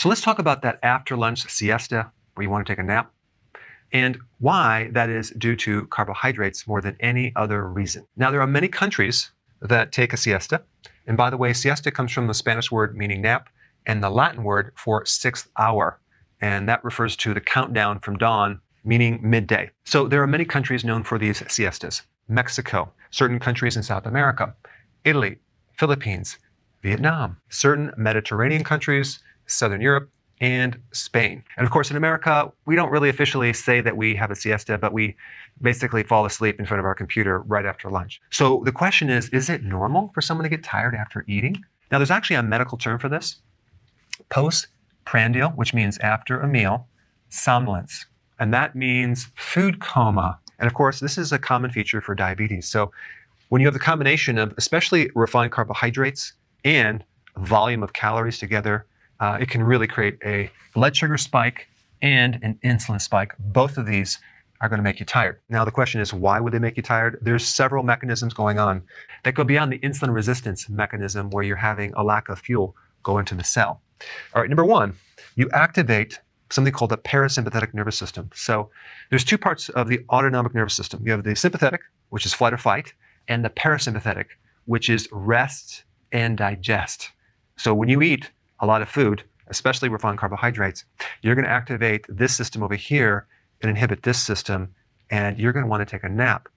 So let's talk about that after lunch siesta where you want to take a nap and why that is due to carbohydrates more than any other reason. Now, there are many countries that take a siesta. And by the way, siesta comes from the Spanish word meaning nap and the Latin word for sixth hour. And that refers to the countdown from dawn, meaning midday. So there are many countries known for these siestas. Mexico, certain countries in South America, Italy, Philippines, Vietnam, certain Mediterranean countries, Southern Europe, and Spain. And of course, in America, we don't really officially say that we have a siesta, but we basically fall asleep in front of our computer right after lunch. So the question is it normal for someone to get tired after eating? Now, there's actually a medical term for this, postprandial, which means after a meal, somnolence. And that means food coma. And of course, this is a common feature for diabetes. So when you have the combination of especially refined carbohydrates and volume of calories together, it can really create a blood sugar spike and an insulin spike. Both of these are going to make you tired. Now, the question is, why would they make you tired? There's several mechanisms going on that go beyond the insulin resistance mechanism where you're having a lack of fuel go into the cell. All right, number one, you activate something called the parasympathetic nervous system. So there's two parts of the autonomic nervous system. You have the sympathetic, which is flight or fight, and the parasympathetic, which is rest and digest. So when you eat a lot of food, especially refined carbohydrates, you're going to activate this system over here and inhibit this system, and you're going to want to take a nap.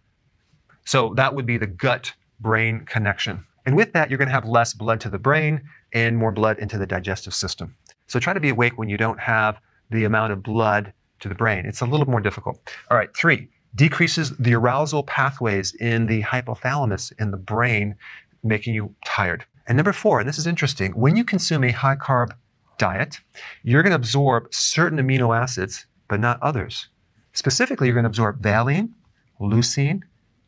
So that would be the gut-brain connection. And with that, you're going to have less blood to the brain and more blood into the digestive system. So try to be awake when you don't have the amount of blood to the brain. It's a little more difficult. All right, 3, decreases the arousal pathways in the hypothalamus in the brain, making you tired. And number 4, and this is interesting, when you consume a high-carb diet, you're going to absorb certain amino acids, but not others. Specifically, you're going to absorb valine, leucine,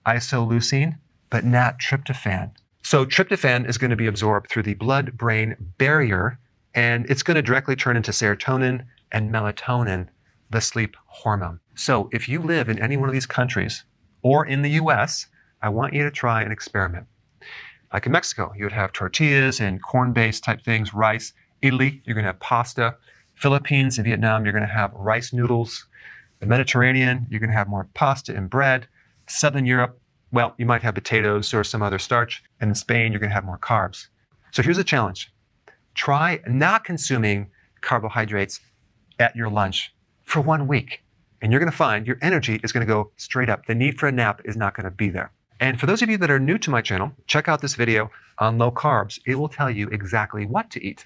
isoleucine, but not tryptophan. So tryptophan is going to be absorbed through the blood-brain barrier, and it's going to directly turn into serotonin and melatonin, the sleep hormone. So if you live in any one of these countries or in the US, I want you to try an experiment. Like in Mexico, you would have tortillas and corn-based type things, rice. Italy, you're going to have pasta. Philippines and Vietnam, you're going to have rice noodles. The Mediterranean, you're going to have more pasta and bread. Southern Europe, well, you might have potatoes or some other starch. And in Spain, you're going to have more carbs. So here's a challenge. Try not consuming carbohydrates at your lunch for 1 week. And you're going to find your energy is going to go straight up. The need for a nap is not going to be there. And for those of you that are new to my channel, check out this video on low carbs. It will tell you exactly what to eat.